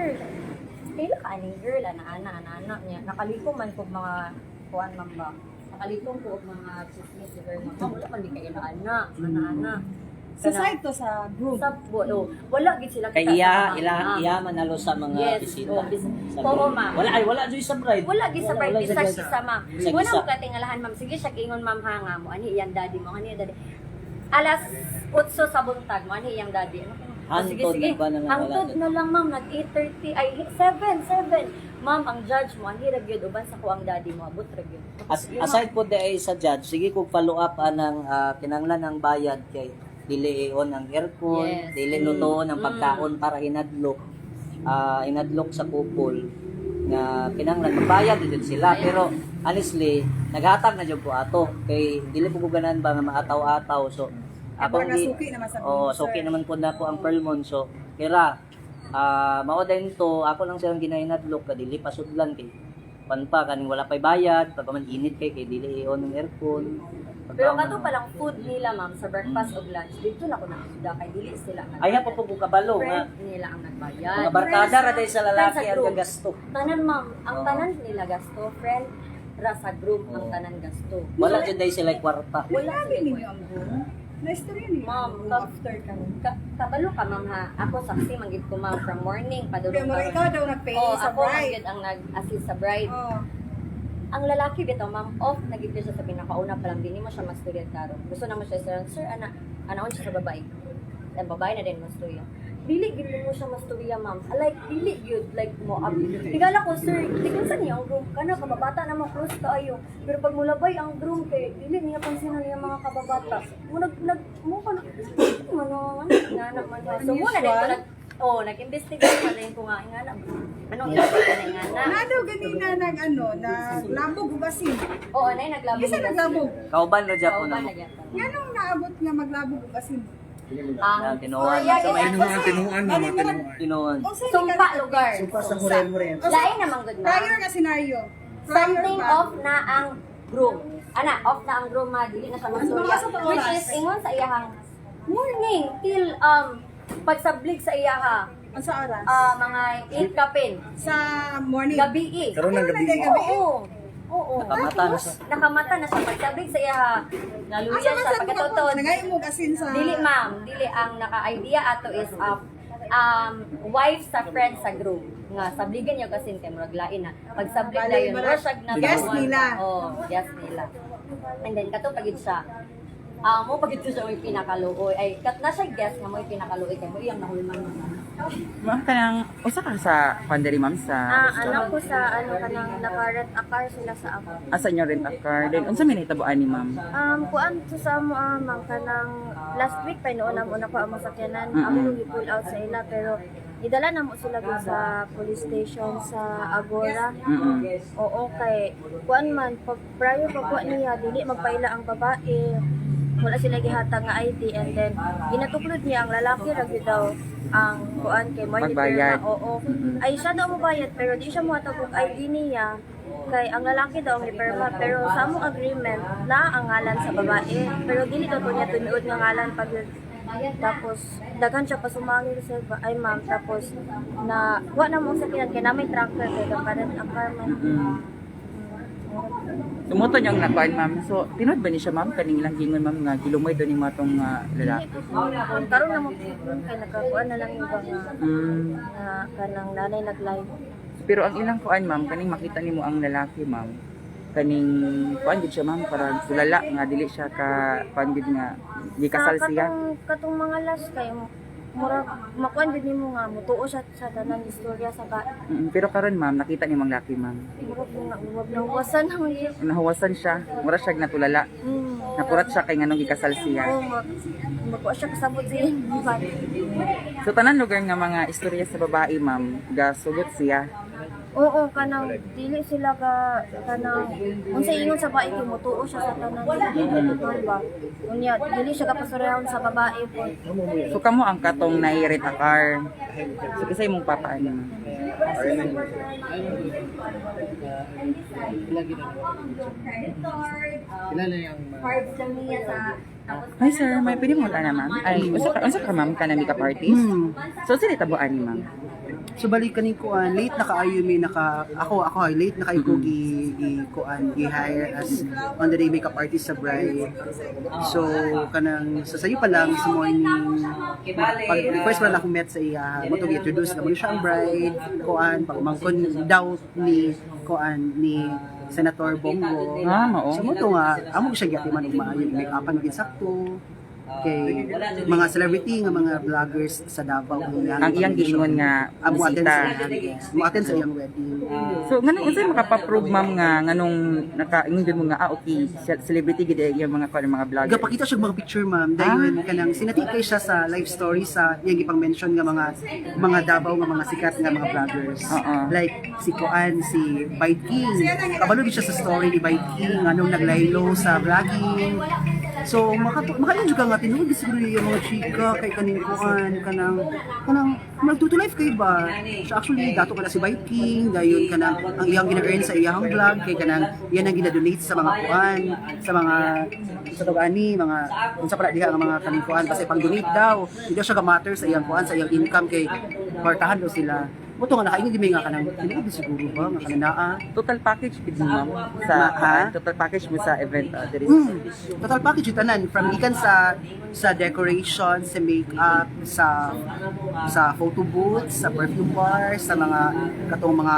sir, kailan ka aning girl, ana niya. Nakaliko man ko mga kuan man ba. Nakaliko ko og mga chismis girl mo. Wala man di kay ana. Sa side to sa group. Sa wala gid sila Kay iya manalo sa mga bisita. Oo, ma'am. Wala joy sa bride. Wala gid sa Wala, bride wala isa ma'am. Isa-isa. Wala mo katingalahan ma'am. Sige siya ingon ma'am hanga mo. Ani iyang daddy mo, ani daddy. Alas 8 sa buntag mo, ani iyang daddy. Hantod na ba naman wala Hantod doon? na lang ma'am, nag 8:30 ay 7. Ma'am, ang judge mo, ani ra gyud uban sa ko ang daddy mo, abot ra gyud. Aside po ay sa judge, sige kog follow up anang kinanglan ng bayad kay dili on ang aircon, Yes. dili lutoon ang pagkaon para inadlok sa kupol nga kinanglan magbayad din sila pero honestly naghatag na jud po ato kay dili po ko ganan ba nga maataw-ataw so Ako di- suki naman sa suki naman po na po ang Perlmon so kira mao din to ako lang silang ginahinadlok ka dili pasudlan kay pa kaning wala pay bayad pag man init kay dili on ang aircon. Pero kato palang food nila ma'am sa breakfast o lunch, dito na ko nakasuda kay dili sila ang Ayan po po kabalo nga. friend nila ang nagbayad. Mga barkada ra dahil sa lalaki Friends sa ang group. gagasto. Tanan ma'am, ang Oo. tanan nila gasto, friend ra sa group ang Oo. tanan gasto. Wala dyan dahil sila kwarta. Wala Lagi sila ninyo ang group. Na-story niyo. Ma'am, after ka. kabalo ka ma'am ha. Ako saksi manggid ko ma'am from morning Pero padulong mga ikaw daw nag-pay sa ako bride. manggid ang nag-assist sa bride. Oh. Ang lalaki bitaw ma'am, off nagid siya sa pinakauna pa lang dinhi mo siya masturya karon. Gusto na mo siya sir anaon siya sa babae. Ang babae na din masturya. Dili gid mo siya masturya ma'am. Like dili gyud like mo up. Tigala ko sir, tigin sa niya ang groom kana kababata na mo close kaayo. Pero pag mulabay ang groom kay dili niya pansinan niya mga kababata. Mo mo pa ano nga man. So mo na din nag-investigate pa rin ko nga ingana. Anong investigate na ingana? Nadaw ganina naglabog ugasin. Oo, nay naglabog. Isa naglabog. Kauban na dyan po na mo. Nganong naabot nga maglabog ugasin? Ang Tinuan. Tinuan, mama, tinuan. Tinuan. Sumpa lugar. Sumpa sa Huren. Lain namang good na. Prior nga senaryo. Something off na ang groom. Off na ang groom dili na siya magsurya. Which is ingon sa iyahang morning till pagsablig sa iyaha. Ang sa oras? Mga 8 kapin. Sa morning. Gabi. Karoon ng gabi. Oo. Nakamata na siya. Nakamata na siya. Pagsablig sa iyaha. Naluya siya. Pagkatotoo. Nangay mo asin sa... Dili ma'am, dili ang naka-idea ato is wife sa friend sa group. Nga sabligan niyo kasi kay murag lain na. Pag sablig na yun, rosag na Guess nila. Oh, guess nila. And then kato pagid siya. Mo pagid siya mo pinakaluoy. Ay kat na siya guess nga mo pinakaluoy kay mo iyang nahulman. Ma'am, kanang usa ka sa pandiri ma'am sa Alam ko sa kanang naka-rent a car sila sa ako. asa inyo rent a car. Then unsa man itabuan ni ma'am? Kuan to sa mo mang kanang last week pa noon mo na ko ang masakyanan ako i-pull out sa ila pero idala na mo sila dun sa police station sa Agora. Oo kay kuan man pag prior pa kuan niya dili magpaila ang babae. Wala sila gihatag nga ID and then ginatuklod niya ang lalaki ra gyud daw ang kuan kay mo Magbayad. oo. Ay siya daw mo bayad pero di siya mo hatag og ID niya kay ang lalaki daw ang iperma pero sa among agreement na ang ngalan sa babae pero dili daw to niya tumiud nga ngalan pag tapos daghan siya pa sumangil sa ay ma'am tapos na wa na mo sa kinan kay na may tracker kay kaparan ang car man. Sumuto niyang nakuan ma'am. So tinud ba ni siya ma'am kaning ilang gingon ma'am nga gilumoy do ni matong lalaki? Karon na mo kay nakakuan na lang yung mga na kanang nanay nag-live. Pero ang ilang kuan ma'am kaning makita nimo ang lalaki ma'am. Kaning kuan gid siya ma'am para tulala nga dili siya ka kuan gid nga gikasal siya. Katong mga last kay mura makuan gid nimo nga mutuo siya sa tanang istorya sa ba. Pero karon ma'am nakita nimo ang laki ma'am. Wag nang wasan na mo yun. Nahawasan siya, mura siya natulala. Nakurat siya kay nganong gikasal siya. Oo, magkuha siya kasabot siya. So tanan lugar nga mga istorya sa babae ma'am, gasugot siya. Oo, kanang dili sila ka kanang unsa ingon sa babae kay mutuo siya sa tanan totoo ba. Unya dili siya kapasurehon sa babae po. So kamo ang katong nai-rent a car. So kisay mong papaano ma'am? Cards lang niya sa Hi sir, may pwede mo na ma'am? Ay, unsa ka ma'am kanami ka parties? So sila tabuan ni ma'am? So balik kanin kuan late na kaayo mi ako late na kaayo ko gi hire as on the day makeup artist sa bride. So kanang sa sayo pa lang sa morning pag request pa lang ako met sa iya mo to introduce na mo siya ang bride kuan pag mangkon daw ni kuan ni Senator Bongo. Mao. So mo to nga amo siya gyati man maayo make-upan gid sakto. Kay mga celebrity nga mga vloggers sa Davao Ang iyang giingon nga bisita. mo attend sa iyang wedding. So nganong unsay makapaprove ma'am nga nganong nakaingon mo nga okay celebrity gid yung mga mga vlogger. Gapakita siya mga picture ma'am dayon kanang sinati kay siya sa live story sa iyang gipang mention nga mga Davao nga mga sikat nga mga vloggers. Like si Koan, si Bite King. Kabalo gid siya sa story ni Bite King nganong naglaylo sa vlogging. So makayon juga nga tinuod siguro yung mga chika kay kaning Koan kanang magtutulife kay ba. So actually dato ka na si Bite King dayon kanang ang iyang gina-earn sa iyang vlog kay kanang yan ang gina-donate sa mga Koan sa mga sa tugani mga unsa pala diha nga mga kaning Koan kasi pang donate daw hindi siya ka matter sa iyang Koan sa iyang income kay kwartahan daw sila. Moto nga nakaingon gimi nga kanang tinuod siguro ba nga kanang Total package gid mo ma'am sa total package mo sa event diri. Total package yung tanan from ikan sa decoration, sa makeup, sa photo booth, sa perfume bar, sa mga katong mga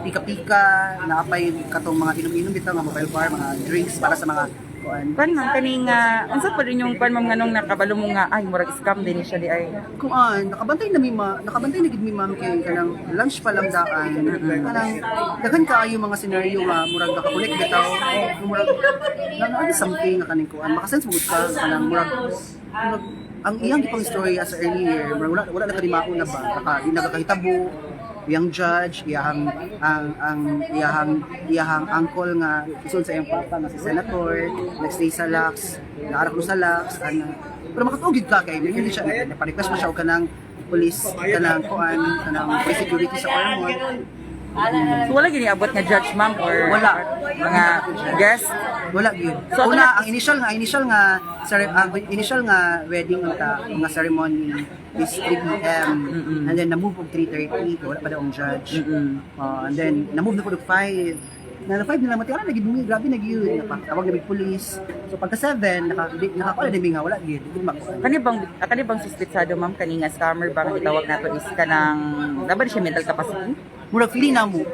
pika-pika, naapay katong mga inom-inom bitaw nga mobile bar, mga drinks para sa mga kuan. Kan ma'am kaning unsa pa rin yung kuan ma'am nganong nakabalo mo nga ay murag scam din siya di ay. Kuan, nakabantay na gid mi ma'am kay kanang lunch pa lang daan. Kanang daghan kaayo mga scenario nga murag naka-connect bitaw, murag lang something nga kaning kuan. Makasense mo ka kanang murag ang iyang gipang story as earlier, murag wala na kanimaon na ba? Di nagakahitabo iyang judge, iyang uncle nga isun sa iyang papa nga si senator, nagstay sa Lux, naarak mo sa Lux, pero makatugid ka kay hindi siya na-request mo siya og kanang police kanang kuan kanang security sa Paramount. So wala gini abot nga judge ma'am or Wala. mga guest. Wala gyud. So, Una ang initial nga wedding nga ceremony is 3 p.m. And then na-move og 3:30 wala pa daw ang judge. And then na-move na po og 5. Na 5 nila mati ana nagidumi grabe na gyud napatawag na big police. So pagka 7 nakakuha na nga wala gyud. Kani bang suspetsado ma'am kani nga scammer bang itawag nato is kanang dapat siya mental capacity? Murag feeling na mo.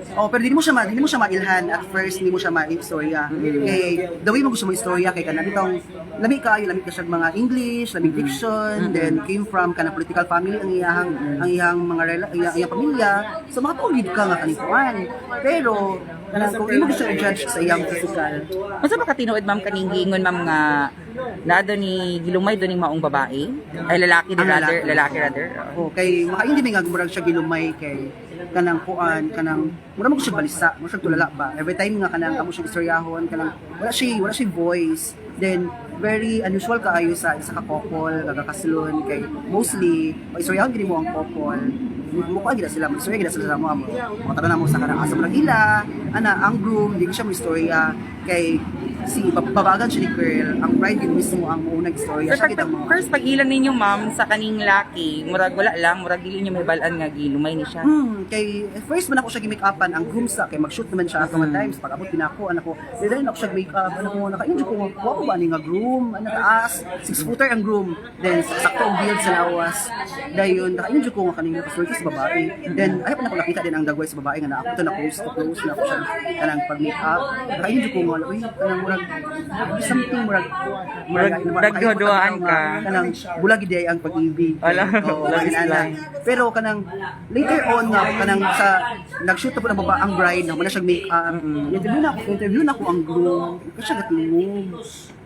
Pero hindi mo siya mailhan at first, hindi mo siya ma-istorya. Kay the way mo gusto mo istorya kay kanang itong lamig ka siya mga English, lamig diction, then came from kanang political family ang iyang mga iyang pamilya. So makatugid ka nga kanikuan. Pero kanang kung imo gusto i-judge sa iyang physical. Unsa ba ka tinuod ma'am kaning giingon ma'am nga nado ni gilumay do ning maong babae? Ay lalaki rather. Kay makaindi mi nga murag siya gilumay kay kanang kuan kanang mura mo siya balisa mo siya tulala ba every time nga kanang amo siya istoryahon kanang wala siya voice then very unusual kaayo sa isa ka couple nagakaslon kay mostly istoryahon gid mo ang couple mo ko gid sila istorya gid sila mo tanan mo sa kanang asa mo ila ang groom di siya mo istorya kay si babagan siya ni girl ang bride din mismo ang unang istorya siya kita mo first pag ilan ninyo ma'am sa kaning laki murag wala lang murag dili niyo may balaan nga gilumay ni siya. Kay first man ako siya gi-make-upan ang groom sa kay mag-shoot naman siya ato times pag abot pinako anak ko dili ako siya make-up naka-enjoy ko wow ba ni nga groom taas 6-footer ang groom then sakto ang build sa lawas dayon naka-enjoy ko nga kanina paswerte sa babae then ay pa nako nakita din ang dagway sa babae nga na ako to na close na ako siya kanang pag make-up naka-enjoy ko nga uy kanang murag something murag dagdodoan ka kanang bulag gid ang pag-ibig pero kanang later on nga kanang sa nag-shoot na po ng baba ang bride na muna siya make-up interview na ko ang groom kasi siya gatulog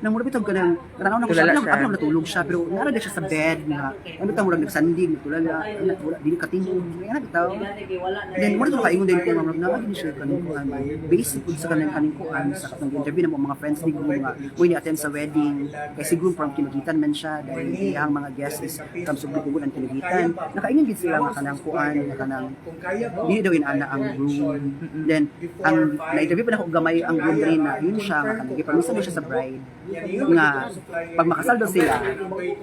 nang mura bitog kanang tanaw na ko siya ako natulog siya pero nara siya sa bed nga ano bitaw murag nagsanding tulala wala dili katingog ana bitaw then mura to kaingon din ko murag na gid siya kanang basic sa kanang kuan sa katong interview ng mga friends ni Groom nga mo ni-attend sa wedding kay si Groom from Kinugitan man siya dahil iyang mga guests is from Sugbukugon ang Kinugitan. Nakaingon gid sila nga kanang kuan nga kanang dili daw inana ang groom. Then ang na-interview pa na ko gamay ang groom rin na yun siya nga kanang gipermisa siya sa bride nga pag makasal daw sila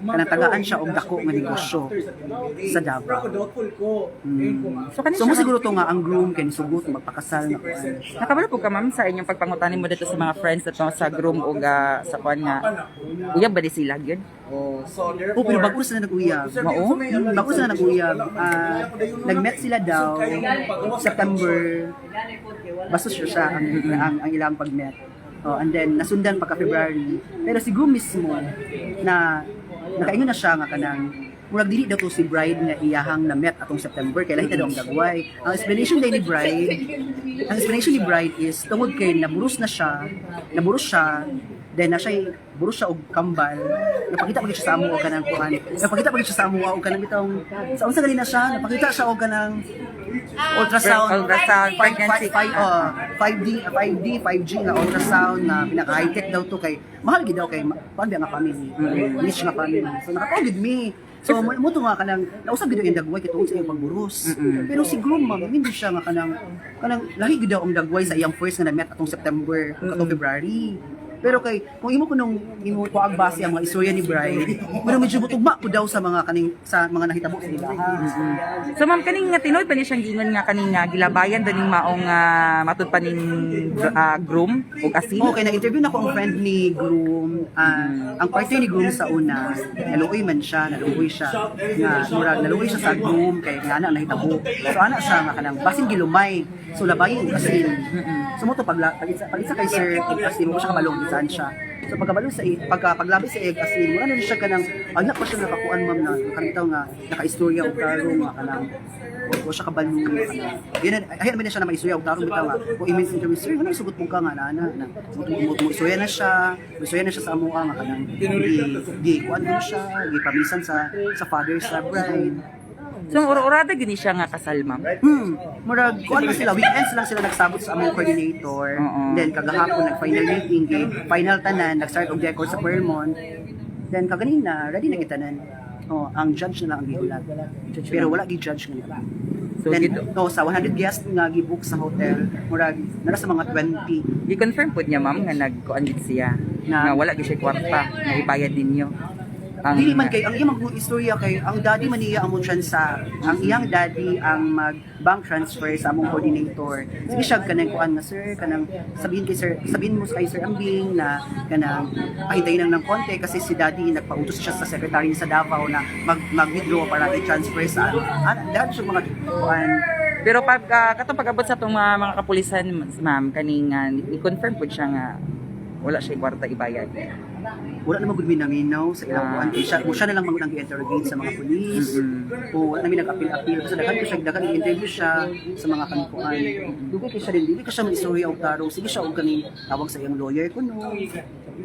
kanang tagaan siya og dako nga negosyo sa Davao. So mo siguro to nga ang groom kay nisugot magpakasal na kuan. Nakabalo po ka ma'am sa inyong pagpangutanin mo dito sa mga friends at sa groom o sa kuan nga uyab ba di sila gyud? Oh, pero bago sila nag-uyab. Mao? Bago sila nag-uyab, nag-met sila daw September. Basta siya ang ilang pag-met. Oh, and then nasundan pagka February. Pero si groom mismo na nakaingon na siya nga kanang murag dili daw to si bride nga iyahang na met atong September kay lahi na daw ang dagway. Ang explanation ni bride is tungod kay naburos siya, then na siya buros siya og kambal. Napakita pa gid siya sa amo og kanang kuan. Napakita pa gid siya sa amo og kanang bitong sa unsa gali na siya, napakita siya og kanang ultrasound pregnancy. 5G na ultrasound na pinaka high tech daw to kay mahal gid daw kay kuan nga family. Rich nga family. So nakatawag gid me. So mo to nga kanang nausab gid yung dagway kay tungod sa iyang pagburos. Pero si groom ma'am hindi siya nga kanang lahi gid daw ang dagway sa iyang first nga na met atong September katong February. Pero kay kung imo imo ko ang base ang mga istorya ni bride, pero medyo butugma ko daw sa mga nahitabo sa nila. So ma'am kaning nga tinuod pa ni siyang gingon nga kaning gilabayan daw ning maong matud pa ning groom ug asin. Okay, na-interview na ko ang friend ni groom. Ang partner ni groom sa una, naluoy man siya, naluoy siya sa groom kay nga ana nahitabo. So ana siya nga kanang basin gilumay. So labayin ug asin. So mo to pag isa kay sir ug asin mo siya kabalong saan siya. So pagkabalo sa paglabi sa egg asin, wala na siya kanang agnak pa siya nakakuan ma'am na kanitaw nga nakaistorya og taro nga kanang o siya kabalo nga. Ayan man siya na maistorya og taro bitaw nga. Kung i-mention interview sir, ano sugot mo ka nga na istorya na siya sa amo nga kanang di kuan mo siya, gipamisan sa father sa bride. So urada gini siya nga kasal ma'am. Murag kuan na sila, weekends lang sila nagsabot sa among coordinator. Then kagahapon nag-final meeting, final tanan, nag-start og decor sa Fairmont. Then kaganina, ready na gitanan. Oh, ang judge na lang ang gihulat. Pero wala gi-judge nga. So Then, gito, sa 100 guests nga gi-book sa hotel, murag nara sa mga 20. i-confirm po niya ma'am nga nagkuan gid siya nga wala gid siya kwarta nga ibayad ninyo. Dili man kay ang iyang istorya kay ang daddy man niya among transa, ang iyang daddy ang mag-bank transfer sa among coordinator. Sige siya kanang kuan nga sir, kanang sabihin mo kay Sir Ambing na kanang pahintayin lang ng konti kasi si daddy nagpautos siya sa secretary sa Davao na mag-withdraw para i-transfer sa dahil siya mga kuan. Pero pag katong pag-abot sa tong mga kapulisan ma'am kaning i-confirm po siya nga wala siya kwarta ibayad. Wala naman gud minaminaw sa ilang kuan siya na lang magud interrogate sa mga pulis. O wala namin nag-appeal kasi daghang i-interview siya sa mga kankuan. Dugay kay siya dili ka siya mag-istorya og tarong sige siya og kani tawag sa iyang lawyer kuno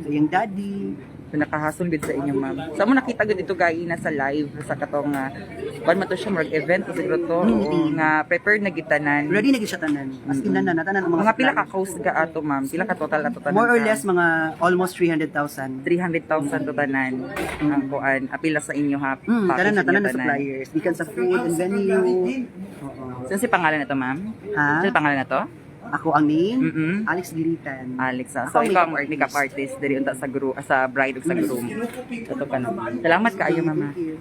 sa iyang daddy. So nakahasol gid sa inyo ma'am. Sa mo nakita gid ito gay na sa live sa katong kuan man to siya mag event o siguro to nga prepared na gitanan. Ready na gid siya tanan. As in na tanan ang Mga pila ka cost ka ato ma'am? Pila ka total ato tanan? more or less mga almost 300,000. 300,000 to tanan ang kuan apila sa inyo ha. Tanan na suppliers. Gikan sa food and venue. Oo. Saan si pangalan na to ma'am? Ha? Saan pangalan na to? Ako ang name, Mm-mm. Alex Gilitan. Alex. So ikaw ang makeup artist diri unta sa sa bride ug sa groom. Ito ka na. Salamat kaayo mama. Thank you.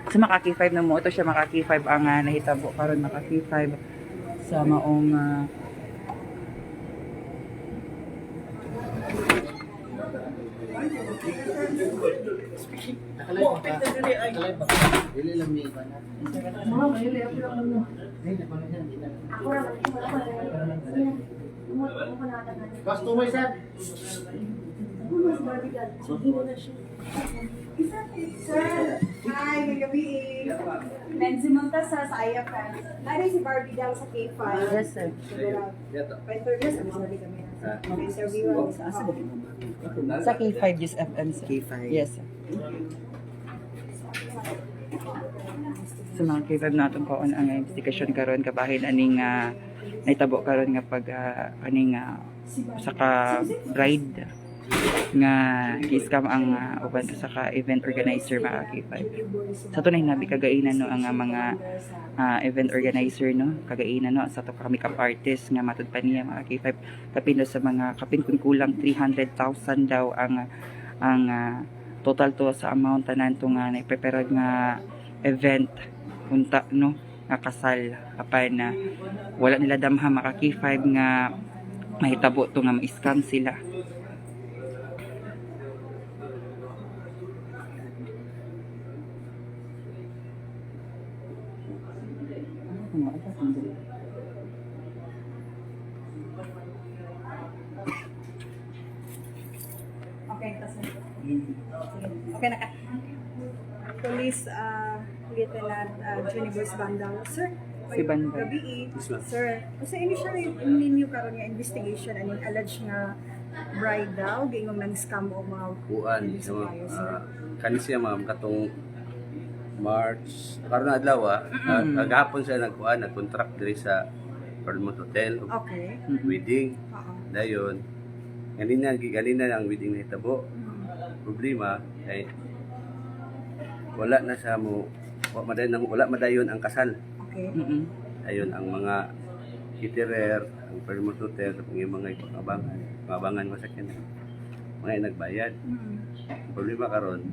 Sa Makaki 5 na mo, ito siya Makaki 5 ang nahitabo karon Makaki 5 sa maong Customer sir. Hi, good gabi. Benzimon ta sa IFM. Nari si Barbie daw sa K5. Yes sir. Pa-interview sa Barbie kami. Interview sa Sa K5 Just FM sir. K5. Yes sir. Sa mga K5 natin ko ang investigation karon kabahin aning nahitabo karon nga pag aning saka bride nga gi-scam ang uban saka event organizer mga K5. Sa tunay nabi kagainan no ang mga event organizer no, kagainan no sa to ka makeup artist nga matud pa niya mga K5 kapin sa mga kapin kun kulang 300,000 daw ang total to sa amount tanan to nga naiprepare nga event unta no nga kasal apan na wala nila damha mga K5 nga mahitabo to nga ma-scam sila. Okay, okay na ka. Police Lieutenant Juniverse Bandang. Sir, Si Bandang. gabi sir, sa initial ninyo karon nga investigation aning alleged nga bride daw gingong nang scam o mga kuan sa kani siya ma'am katong March karon na adlaw kagahapon siya nagkuan nag-contract diri sa Paramount Hotel Okay. wedding Oo. dayon ganina ang wedding nahitabo problema ay wala na sa mo wala madayon ang kasal Okay. ayon ang mga caterer ang Paramount Hotel ang mga abangan mo sa kanya mga nagbayad ang problema karon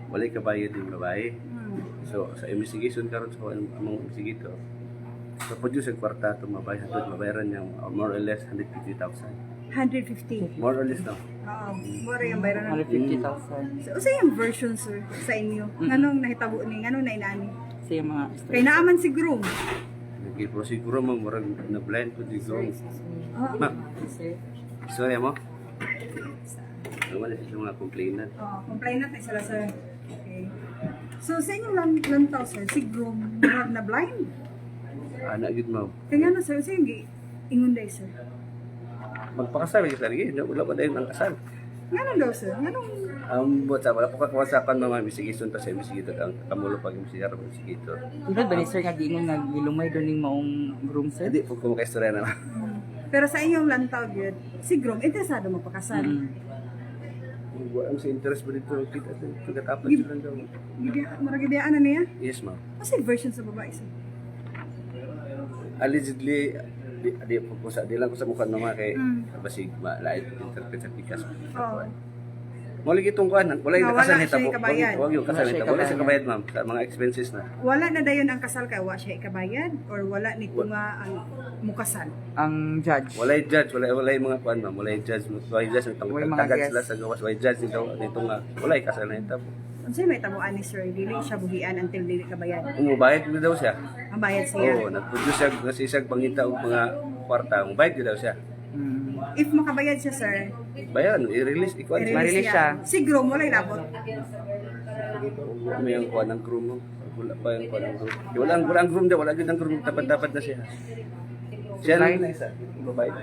wala kabayad yung babae. So sa investigation karon sa among investigator sa produce ang kwarta to mabayaran niya more or less 150,000 150. more or less no. Oo. More yung bayaran. 150,000 So, sa yung version, sir, sa inyo? Nganong nahitabo ni? Nganong nainani? sa yung mga Kay naaman si groom. Nagprosiguro mo murag na blind ko dito. Ma'am. Sorry mo. Wala siya mga complainant. Complainant na sila, sir. Okay. So, sa inyong lantaw, sir, si groom, murag na blind. Anak gid mo. Kaya nga, sir, sa yung ingon day, sir. Magpakasal yung sarili, wala pa dahil ang kasal. Nganong daw, sir? Nganong... Buat sa wala pa kawasapan mga investigation ta sa investigator ang kamulo pag investigator. Tulad ba ni sir nga giingon nga gilumay doon ning maong groom sir? Hindi po kung kaistorya na. Pero sa inyong lantaw, yun, si groom, interesado mapakasal. Wala sa interest ba dito kita pagkatapos sila daw. Marag ibiyaan na niya? Yes ma'am. Kasi version sa babae, sir. Allegedly di po ko sa di lang ko sa mukha naman kay basig malait interpret sa pikas. Oo. Mo lagi itong kuan, wala yung Wala kasal siya nito. ikabayad. Wag yung kasal nito. Wala siya kabayad ma'am sa mga expenses na. Wala na dayon ang kasal kay wa siya ikabayad or wala nito nga ang mukasal. Ang judge. Wala yung judge, wala yung mga kuan ma'am, wala yung judge, wala yung judge Wala yung mga tagad guest. sila sa gawas, wala yung judge nito nga. Wala yung kasal nito. Unsay may tabuan ni sir, dili siya buhian until dili kabayad. Umubayad na daw siya. Ang bayad siya. Oo, nag-produce siya kasi siya pangita og mga kwarta, umubayad na daw siya. If makabayad siya, sir, Bayan, i-release, ikuan siya. Ma-release siya. Si groom wala labot. May ang kuan ng groom mo. Wala pa yung kuan ng groom. Wala ang groom daw, wala gid ang groom, tapat-tapat na siya. Siya lang na isa, babayad.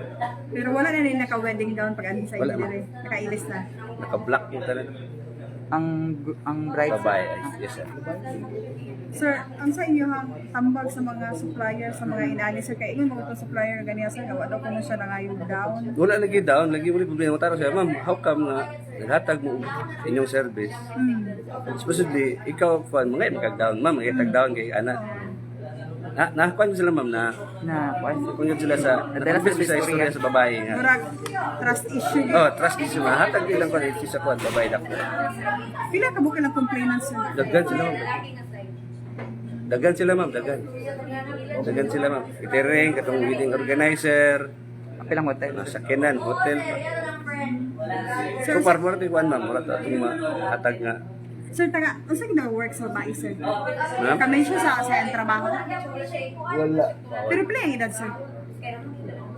Pero wala na rin naka-wedding gown pag ano sa Wala, inyo dire. Nakailis na. Naka-black yung talaga. Ang bride Babae, yes sir. Sir, ang sa inyo hang tambag sa mga supplier, sa mga inani, sir, kaya ingon mga itong supplier ganiya, sir, gawa daw kung siya nangayog down. Wala lagi down, lagi mo rin problema. Taro siya, ma'am, how come na naghatag mo inyong service? Supposedly, ikaw, fan, mga ikag-down, ma'am, mga ikag-down kay anak. Nakakuan sila, ma'am, na kung sila sa, nakapis sa istorya sa babae nga. Murag trust issue. Oh, trust issue, mahatag ilang kung ito sa kuan, babae dako. Pila ka bukal ng complainant, sir? Dagan sila, ma'am. Dagan sila, ma'am, dagan. Dagan sila, ma'am. Catering, katong wedding organizer, Pilang hotel. sakinan, hotel. So, parang ito yung ma'am, mura ito itong mahatag nga. Sir, taga, unsa gina work sa babae, sir? Ma'am? Kami siya sa trabaho. Wala. Pero pila yung edad, sir?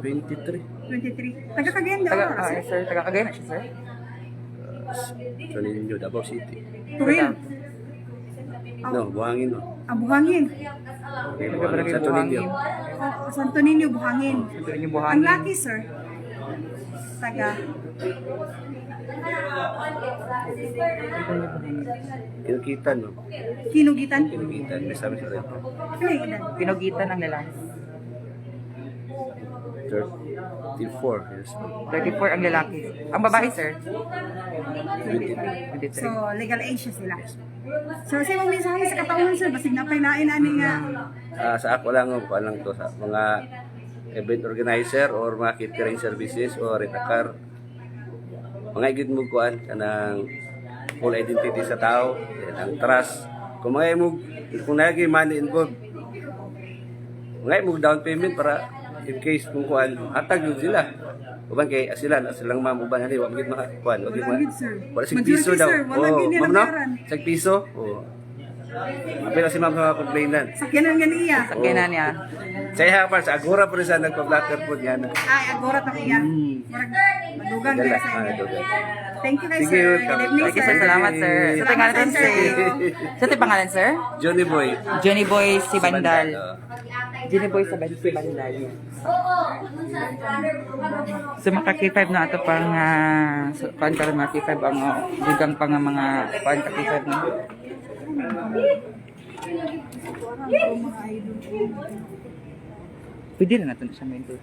23. 23. Taga Cagayan daw, Taga sir? sir, taga Cagayan na siya sir. So, ninyo, Davao City. Tuwil. No, buhangin, no. Ang buhangin. Okay, buhangin sa Toninyo. Santo Niño, buhangin. Santo Niño, Ang Buhangin. lucky, sir. Taga. Kinukitan, no. Kinugitan. Kinukitan, may sabi sa rin. Pila yung edad? Pinugitan ang lalaki. 34 years old. 34 ang lalaki. Ang babae, sir? 23. So, legal age siya sila. So, sa mong mensahe sa katauhan, sir, basig na painain ani nga. Sa ako lang, lang to sa mga event organizer or mga catering services or retakar. Mga igid mo kuan kanang full identity sa tao, ang trust. Kung mga mo, kung nagay money involved, mga mo down payment para in case kung kuan, hatag yun sila. Uban kay silang ma'am uban ani wa gid maka kuan, wa gid Wala gid, sir. wala sig piso Majority, daw. sir, wala gid nila ma'am no? bayaran. Sig piso. Oh. Apil si ma'am sa mga complainan. Sakyanan nga niya. Sakyan na niya. Sa iya pa sa Agora po rin sa nagpa-blacker po niya na. Ay, agora ta iya. Madugang Dala, dira sa inyo. dugan. Thank you guys, Sige, sir. welcome. Good evening, Thank you, sir. sir. Salamat, sir. Sa pangalan, Salamat, sir. sir. Sa ito pangalan, sir? Johnny Boy. Johnny Boy si Bandal. oh. Johnny Boy si Bandal. So maka K5 na ito pang pang karon mga K5 ang dugang pang mga pang K5 na. Pwede na natin siya main doon.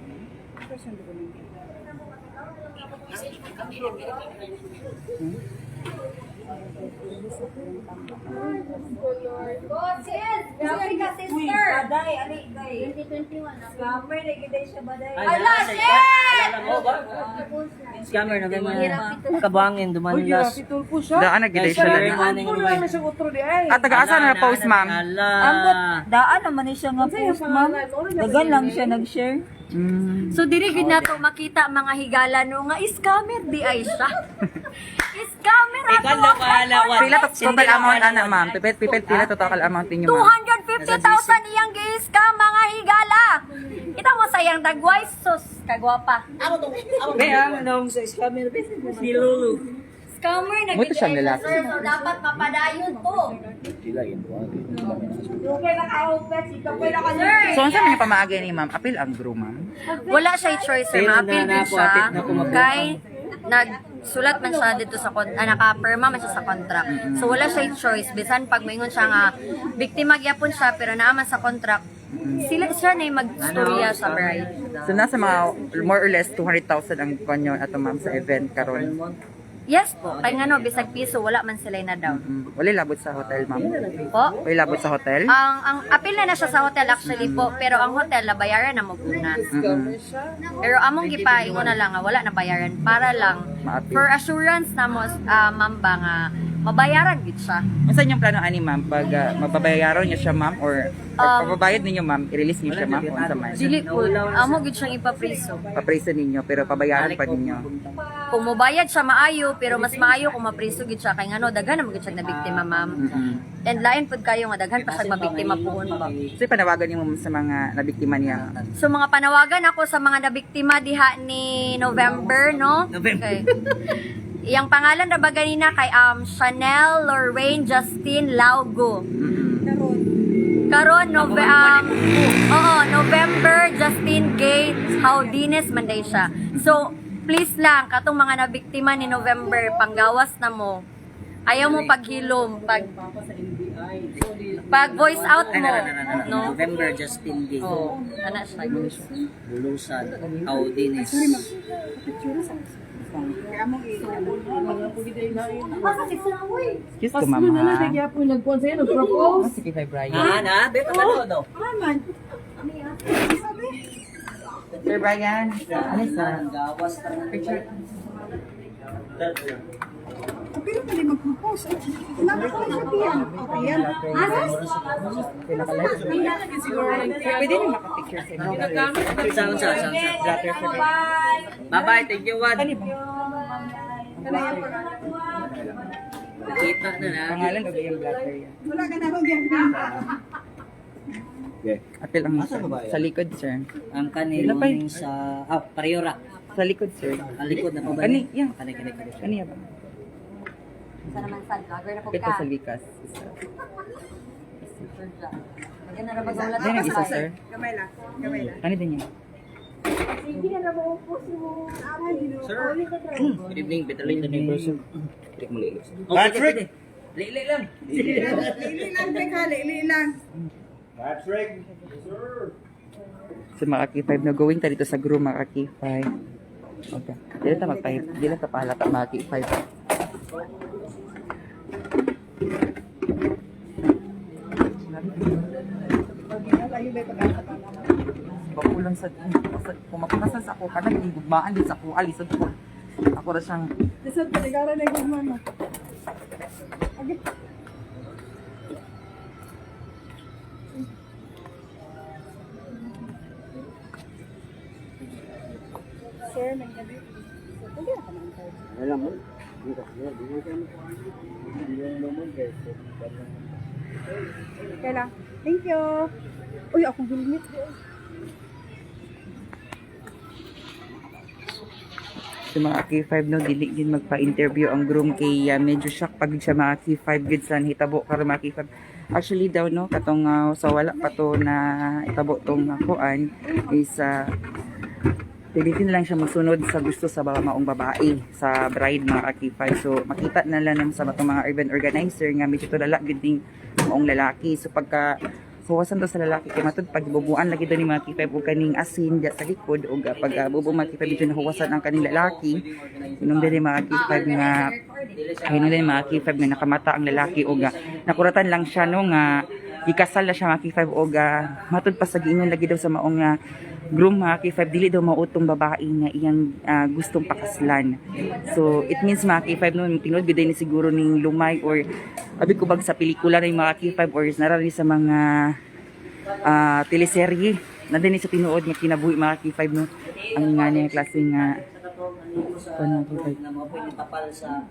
Scammer na ganyan. Kabangin, dumanlas. Daan na gid siya lang. At taga-asa na post, ma'am? Daan naman ni siya nga post, ma'am. Dagan lang siya nag-share. So diri gid nato makita mga higala no nga scammer di ay siya. Scammer ato. Pila total amount ana, ma'am? Pila total amount ninyo, ma'am? 250,000 iyang gi-scam mga higala. Kita mo sayang dagway sus kagwapa. Kaya nung sa scammer, si Lulu. Scammer na Buti siyang lalaki. sir, so dapat mapadayon to. Sir, So, ang sabi niya pamaagay ni ma'am, apil ang gro, ma'am. wala siya choice sir, ma-appeal din siya. Kay nagsulat man siya dito sa naka-perma man siya sa contract. So wala siya choice bisan pag moingon siya nga biktima gyapon siya pero naaman sa contract. Siya na yung mag-storya sa bride. So, nasa mga more or less 200,000 ang kanyo ato, ma'am, sa event karon. Yes po, kay nga no, bisag piso, wala man sila na down. Wala labot sa hotel, ma'am. Po? Wala labot sa hotel? Ang appeal na siya sa hotel actually po, pero ang hotel nabayaran na mo una. Pero among gipaingon na lang nga wala na bayaran para lang Ma-appeal. for assurance na mo ma'am ba nga mabayaran gid siya. Ano sa inyong plano, ani, ma'am? Pag mababayaran niyo siya, ma'am, or pag pababayad ninyo, ma'am, i-release niyo siya, ma'am, kung sa man? Dili po, amo gid siyang ipapriso. Paprisa ninyo, pero pabayaran pa ninyo. Kung mobayad siya maayo, pero mas maayo kung mapriso gid siya kay ngano daghan na mo gid siya na biktima ma'am. And lain pud kayo nga daghan pa siya mabiktima puhon ba. So, panawagan niyo, ma'am, sa mga nabiktima niya. So mga panawagan ako sa mga nabiktima diha ni November, no? Okay. Iyang pangalan na ba ganina kay Chanel Lorraine Justin Laugo. Karon November Justin Gay Haudines Manday siya. So please lang katong mga nabiktima ni November panggawas na mo. Ayaw mo paghilom pag voice out mo, no? November, Justin Gay. Oh, ana siya. Lulusan. Audines. Excuse ko, ma'am, ha? Sige, kay Brian. Beto na todo. Sir Brian, ano sa Gawas picture? Pero pwede mag-propose. Sinabi ko na siya diyan. Okay yan. Pwede rin makapicture sa inyo. Sound. Bye-bye, thank you, Juan. Kita na. Pangalan o yung blatter yan? Wala ka na akong diyan. Apil ang sa likod, sir. Ang kanilang sa... Pariora. Sa likod, sir. Ang likod na pa ba? Kani, yan. Kani. Kaniya ba? Sa naman sad, vlogger na po Pito ka. sa likas. Maganda na magulat Yan ang isa, sir. Gamay lang. Gamay lang. Kani din yan. Good evening, better late than never. Click mo lilis. Patrick! Lili lang. Lili lang, Peka. Lili lang. Patrick! Sir! So mga K5 na going ta dito sa groom mga K5. Okay. Dili ta pahalata mga K5. Pakulang sa kung mapunasan sa ako kanang gugmaan din sa ako alisod ko. Ako ra siyang Lisod ka, ligara na yung mama. Okay. Sir, nanggabi. Pwede na ka naman. Alam mo? Okay lang. Thank you. Uy, akong helmet. sa mga K5 no dili din magpa-interview ang groom kay medyo shock pag siya mga K5 gid sa hitabo karon mga K5. Actually daw no katong sa wala pa to na itabo tong kuan is pilitin lang siya masunod sa gusto sa mga maong babae sa bride mga K5. So makita na lang sa mga event organizer nga medyo to lala gid ning maong lalaki. So pagka huwasan to sa lalaki kay matud pag bubuan lagi daw ni mga K5 og kaning asin diya sa likod og pag bubu mga K5 medyo nahuwasan ang kaning lalaki inom din mga K5 nga ayun din mga K5 nga nakamata ang lalaki og nakuratan lang siya no nga ikasal na siya mga K5 og matud pa sa giingon lagi daw sa maong groom mga K5 dili daw mautong babae nga iyang gustong pakaslan. So it means mga K5 no tinud gid ni siguro ning lumay or abi ko bag sa pelikula ng mga K5 or narari sa mga teleserye nandun ni sa tinuod nga kinabuhi mga K5 no ang nga niya klaseng ano K5 na mo pwede tapal sa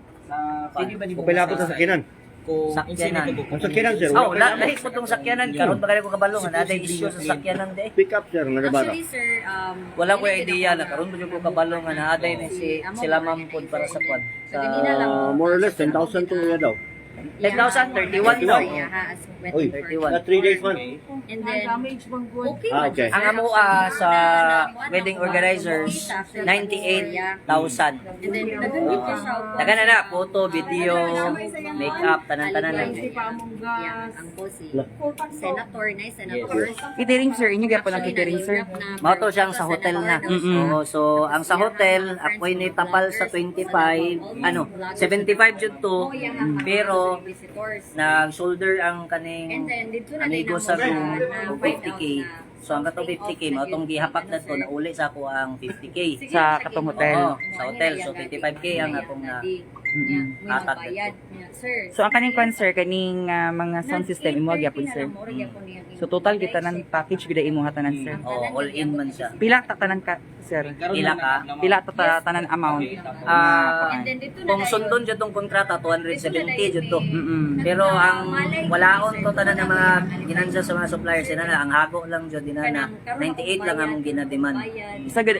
Okay lang po sa sakinan. sakyanan. Ang sakinan, sir. Oh, lahi po tong sakyanan karon ba ko kabalo nga naday issue sa sakyanan de. Pick up, sir. Narabara. Actually, sir, Wala ko idea na karon ba ko kabalo nga naaday ni sila ma'am pod para sa kwad. Sa More or less, 10,000 to nila daw. 10,000 31 daw. Uy, 31. 3 days man. And then, okay. Okay. Ang amo sa wedding organizers 98,000. And then, nagandit ko siya. Daga na photo, video, makeup, tanan-tanan na. Yeah, ang po si Senator, nice Senator. catering sir inyo gyapon ang catering sir Mao to siyang sa hotel na. Oo, so ang sa hotel ako'y nitapal sa 25, 75 jud to. Pero nag-shoulder ang kaning amigo sa room o 50k. So ang katong 50k mao tong gihapak na to na uli sa ako ang 50k. sa katong hotel. Oo, sa hotel. So 25k ang akong na hatak na to. So ang kaning concert kaning mga sound system imo gyapon sir. So total kita ng package gid imo hatanan sir. Oh, all in man siya. Pila ta tanan ka sir? Pila ka? Pila ta tanan amount? Kung sundon jud tong kontrata 270 jud to. Pero Mm-mm. ang walaon to tanan ng mga ginansya sa mga suppliers na ang hago lang jud dinana 98 lang among ginademand.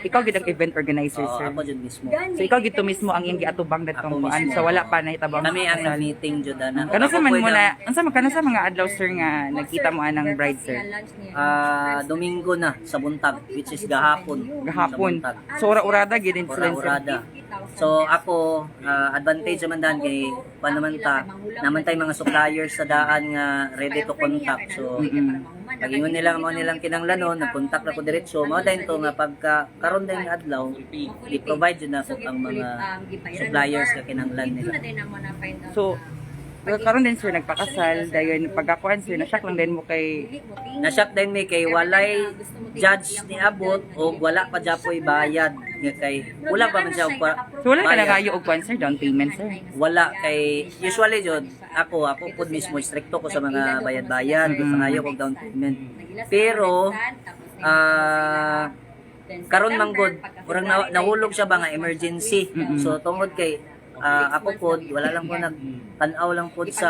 Ikaw gid ang event organizer Oo, sir. ako jud mismo. So ikaw gid to mismo ang iyang giatubang datong Ako kuan. mismo. So wala pa nahitabang. Kami ang meeting jud ana. Kano sa man Ako mo pwede- na unsa man kana sa mga adlaw sir nga nagkita mo anang bride sir? Domingo na sa buntag which is gahapon. Gahapon. Sa buntag. So ura-urada gid influencer. Ura-urada. So ako advantage naman dan kay naman tay mga suppliers sa daan nga ready to contact. So pagingon nila mo nilang kinanglanon, nag-contact ako diretso. Mao dayon to nga pagka karon din nga adlaw, i-provide jud nako ang mga suppliers nga kinanglan nila. So karon din sir nagpakasal dayon pagkakuan sir na-shock lang din mo kay Nasyak din may kay walay judge ni abot o wala pa japoy bayad nga kay wala pa man siya og so wala ka na bayad. kayo og kuan sir down payment sir. Wala kay usually jud ako pud mismo stricto ko sa mga bayad-bayad sa ngayo kog down payment. Pero karon man gud urang nahulog siya ba nga emergency. So tungod kay ako pod wala lang ko nagtan-aw lang pod sa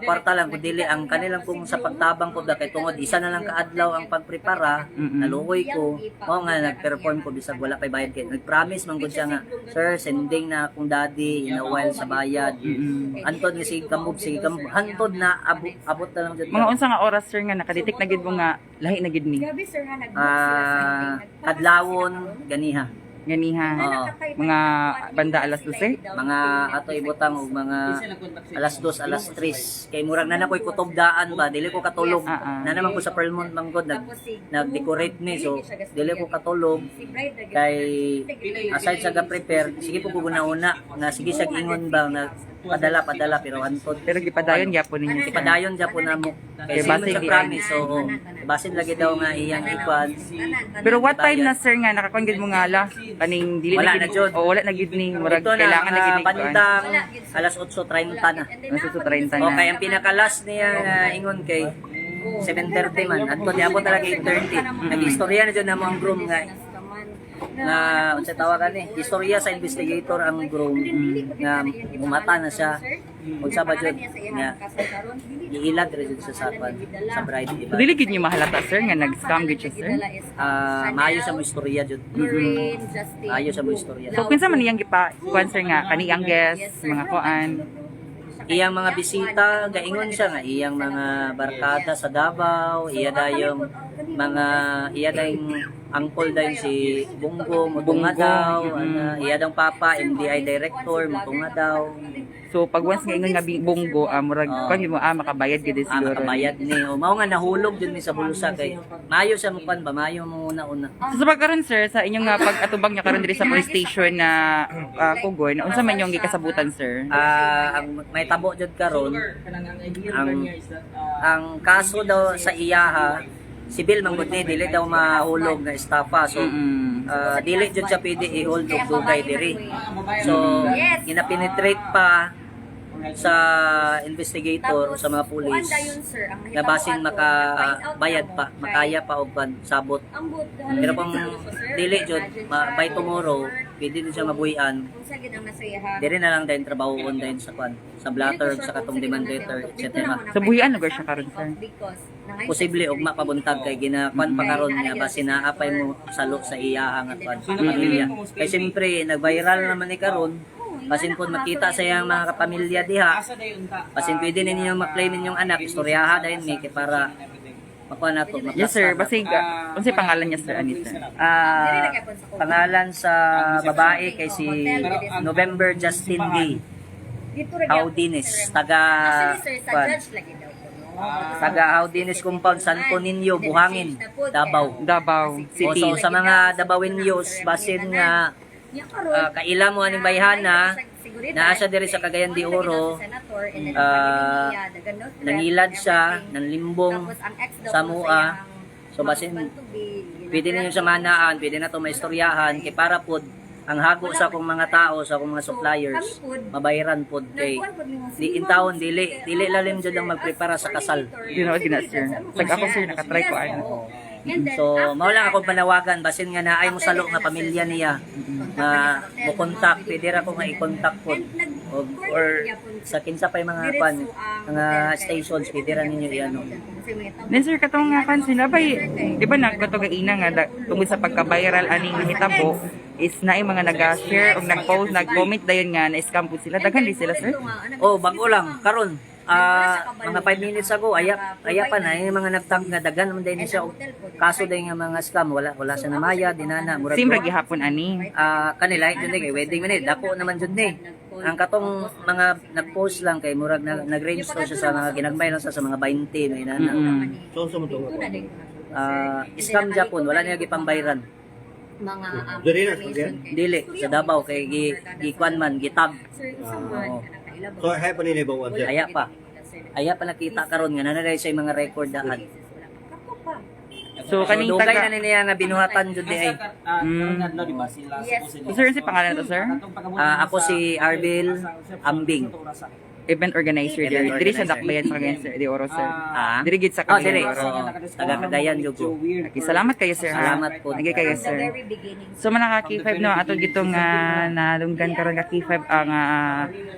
kwarta lang kundi ang kanilang kung sa pagtabang pod kay tungod isa na lang kaadlaw ang pagprepara naluoy ko mao nga nag-perform ko bisag wala kay bayad kay nag-promise man gud siya nga sir sending na akong daddy in a while sa bayad antod nga sige kambog hantod na abot na lang jud Mga unsa nga oras sir nga nakadetect na gid mo nga lahi na gid ni. kadlawon ganiha ganiha. Oo. Mga banda alas 12. Mga ato ibutang og mga alas 2, alas 3. Kay murag na nakoy kutubdaan ba, dili ko katulog. Na naman ko sa Pearlmont Manggod nag-decorate ni, so dili ko katulog. Kay aside sa ga-prepare, sige po ko una nga sige sa ingon ba na padala pero antod. Pero gipadayon gyapon ninyo. Ipadayon dya po na mo. Kay Kay simon basin sa di promise, so basin lagi daw nga iyang ikwan. Pero what time na sir nga nakakon gid mo nga ala kaning dili Wala na na jud. o wala na gid ni murag Ito na, kailangan na gid mga ni kuan. bandang alas 8:30 na. Nasa 30 O na. kay ang pinaka-last niya ingon kay 7:30 man. At kung di ako talaga 8:30. Nag-istorya na dyan na mo ang groom nga unsa tawagan ni istorya sa investigator ang groom nga mumata na siya unsa ba jud nga giilag ra jud sa sakwan sa bride di So ba dili gid niyo mahalata sir nga nag-scam gid siya sir. maayo sa mo istorya jud maayo sa mo istorya So kinsa man iyang kuan sir nga kaniyang guest mga kuan. iyang mga bisita gaingon siya nga iyang mga barkada sa Davao iya dayong mga iya dayong angkol dayon si Bungo mutunga daw iya dang papa NBI director mutunga daw So pag once nga ingon nga bunggo murag kuan gid mo makabayad gid siguro. makabayad ni o mao nga nahulog jud mi sa bulusa kay maayo sa mukan ba maayo mo una So sa pagkaron sir sa inyong nga pag-atubang niya karon diri sa police station na Kugon, unsa man yung gikasabutan sir? ang may tabo jud karon ang kaso daw sa iyaha sibil man gud ni dili daw mahulog na estafa so dili jud siya pwede i-hold og dugay diri so ginapenetrate pa sa investigator sa mga pulis na basin makabayad pa makaya pa og sabot pero kung dili jud by tomorrow pwede din siya mabuhian diri na lang dahil trabahoon dahil sa kwan sa blatter sa katong demand letter etc. Sa buhian lugar siya karon sir. Posible ugma pabuntag kay ginakuan pa karon nga basin naapay mo salo sa iyaha nga kwan pamilya kay siyempre nag-viral naman ni karon basin pud makita sa iyang mga kapamilya diha basin pwede ninyo ma-claim inyong anak istoryaha dahil ni kay para makuha nato Yes sir, basig unsay pangalan niya sir ani sir? Pangalan sa babae kay si November Justin D. Audines taga Audines Compound Santo Niño Buhangin Davao City. So sa mga Davaoenyos basin nga kaila mo aning bayhana naa siya diri sa Cagayan de Oro nangilad siya nanlimbong sa mua so basin pwede ninyo sa manaan pwede na to maistoryahan kay para pod ang hago sa akong mga tao sa akong mga suppliers mabayaran pod kay di in taon dili lalim jud ang magprepara sa kasal You know, gina sir. Sag ako sir nakatry ko ano. so mao lang akong panawagan basin nga naay mo salo nga pamilya niya nga mo contact pwede ra ko nga i-contact pod or sa kinsa pay mga kwan mga stations pwede ra ninyo i-ano Then sir katong nga kan sila bay di ba nagkatugaina nga tungod sa pagka-viral aning nahitabo is naay mga nag-share o nag-post nag-comment dayon nga na-scam po sila daghan di sila sir. oh bago lang karon mga 5 minutes ago aya pa na yung mga nagtag nga dagan naman din siya og kaso din nga mga scam wala siya namaya dinana murag Simra gihapon ani. kanila jud ni kay wedding man dako naman jud ni ang katong mga nag-post lang kay murag nag-range to siya sa mga ginagbay lang sa mga 20 no inana So mo to. scam Japon wala niya gipambayran mga Dili na, dili sa Davao kay gikuan man gitag So hay pa ni ba sir? aya pa nakita karon nga nanay sa mga record daan So kaning dugay taga na niya nga binuhatan jud di ay Sir si pangalan to sir? ako si Arbil Ambing Event organizer Event diri sa organizer. Dakbayan sa Cagayan sir de Oro sir. Ah? Diri gid sa dili Cagayan de Oro. taga Cagayan jud ko Okay, salamat kayo sir. ha? Salamat po. Nagay kayo sir. So manaka K5 no ato gitong nalunggan karon ka K5 ang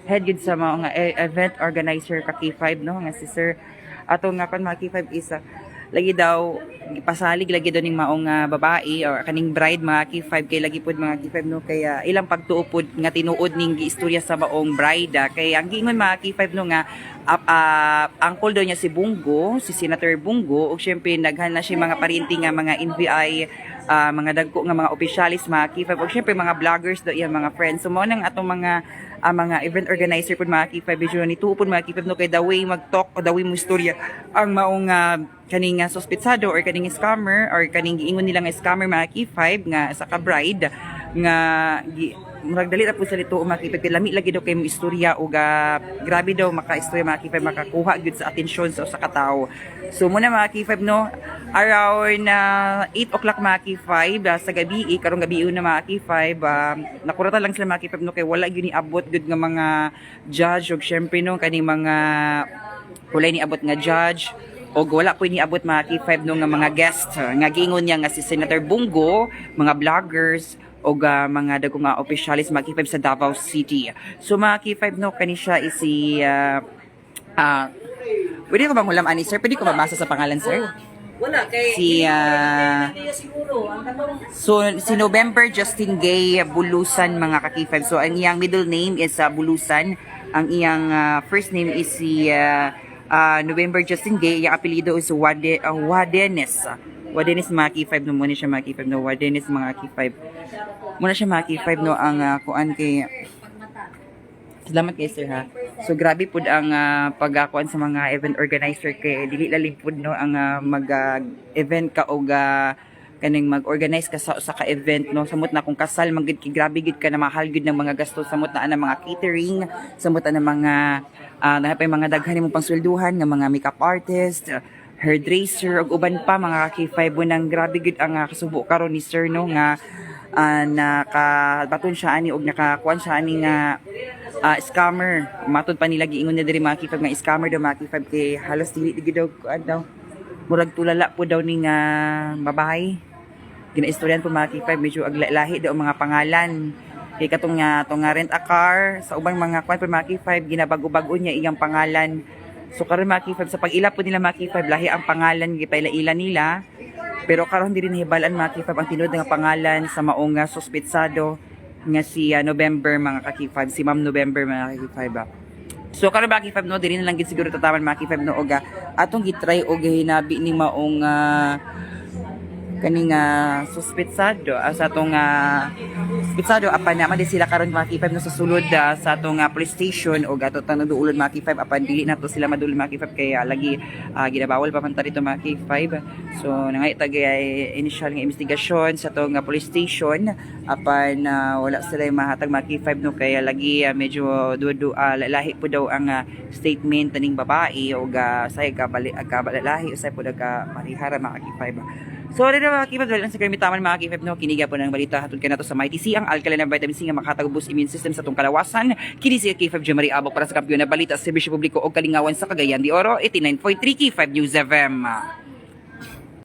head gid sa mga event organizer ka K5 no nga si sir ato nga kon mga K5 isa lagi daw pasalig lagi daw ning maong babae or kaning bride mga K5 kay lagi pud mga K5 no kaya ilang pagtuo pud nga tinuod ning giistorya sa maong bride kay ang giingon mga K5 no nga uncle daw niya si Bungo, si Senator Bungo ug syempre naghan na siya mga parinti nga mga NBI mga dagko nga mga opisyalis mga K5 ug syempre mga vloggers daw iya mga friends so mo nang atong mga event organizer pud mga K5 medyo nituo pud mga K5 no kay the way mag-talk o the way mo istorya ang maong kaning suspetsado or kaning scammer or kaning giingon nila nga scammer mga K5 nga sa ka-bride nga murag dali ra pud sa lito mga K5 lami lagi daw kay mo istorya ug grabe daw maka-istorya mga K5 makakuha gyud sa atensyon sa usa ka tawo. So muna mga K5 no around 8 o'clock mga K5 sa gabi karong gabi na mga K5 nakurata lang sila mga K5 no kay wala gyud ni abot gyud nga mga judge ug syempre no kaning mga wala ni abot nga judge o wala po niabot mga K5 no nga mga guest nga giingon niya nga si Senator Bungo, mga vloggers o mga dagko nga officials mga K5 sa Davao City. So mga K5 no kani siya is si pwede ko bang hulam ani sir? Pwede ko mabasa sa pangalan sir? Wala kay siguro so si November Justin Gay Bulusan mga ka-K5. So ang iyang middle name is Bulusan. Ang iyang first name is si November Justin Gay, yung apelido is Wadenes. Wadenes mga K5 no muna siya mga K5 no Wadenes mga K5. Muna siya mga K5 no ang kuan kay salamat kay sir ha. So grabe pud ang pagakuan sa mga event organizer kay dili lalim pud no ang mag-event ka og kaning mag-organize ka sa ka-event no samot na kung kasal magid ki grabe gid ka na mahal gid ng mga gasto samot na mga catering samot na mga napay mga daghan mo pangswelduhan nga mga makeup artist hairdresser ug uban pa mga K5 nang grabe gid ang kasubo karon ni sir no nga nakabaton siya ani og nakakuan siya ani nga scammer matod pa nila giingon na diri mga K5 nga scammer daw mga K5 kay halos dili gid daw kuan daw murag tulala po daw ni nga babae ginaistoryan po mga K5 medyo aglahi daw mga pangalan kay katong nga rent a car sa ubang mga kuan po mga K5 ginabago-bago niya iyang pangalan so karon mga K5 sa pag-ila po nila mga K5 lahi ang pangalan gipaila-ila nila pero karon diri nahibalan mga K5 ang tinuod nga pangalan sa maong suspetsado nga si November mga ka-K5 si Ma'am November mga ka-K5 so karon mga K5 no diri na lang gid siguro tataman mga K5 no og atong gitry og hinabi ni maong kaning suspetsado sa atong suspetsado apan naman di sila karon mga K5 no sa sulod sa atong police station og ato tanong duulon mga K5 apan dili nato sila madulon mga K5 kaya lagi ginabawal pa man ta dito mga K5 so nangay tagay initial nga investigasyon sa atong police station apan wala sila mahatag mga K5 no kaya lagi medyo lahi po daw ang statement taning babae og say ka balalahi usay po daga marihara mga K5 so, rin na mga K5, dahil lang sa karmitaman mga K5, no, kiniga po ng balita hatod ka na to sa Mighty C, ang alkaline na vitamin C nga makatagubos immune system sa itong kalawasan. Kini si K5 Jemari Abok para sa kampiyon na balita sa Serbisyo Publiko o Kalingawan sa Cagayan de Oro, 89.3 K5 News FM.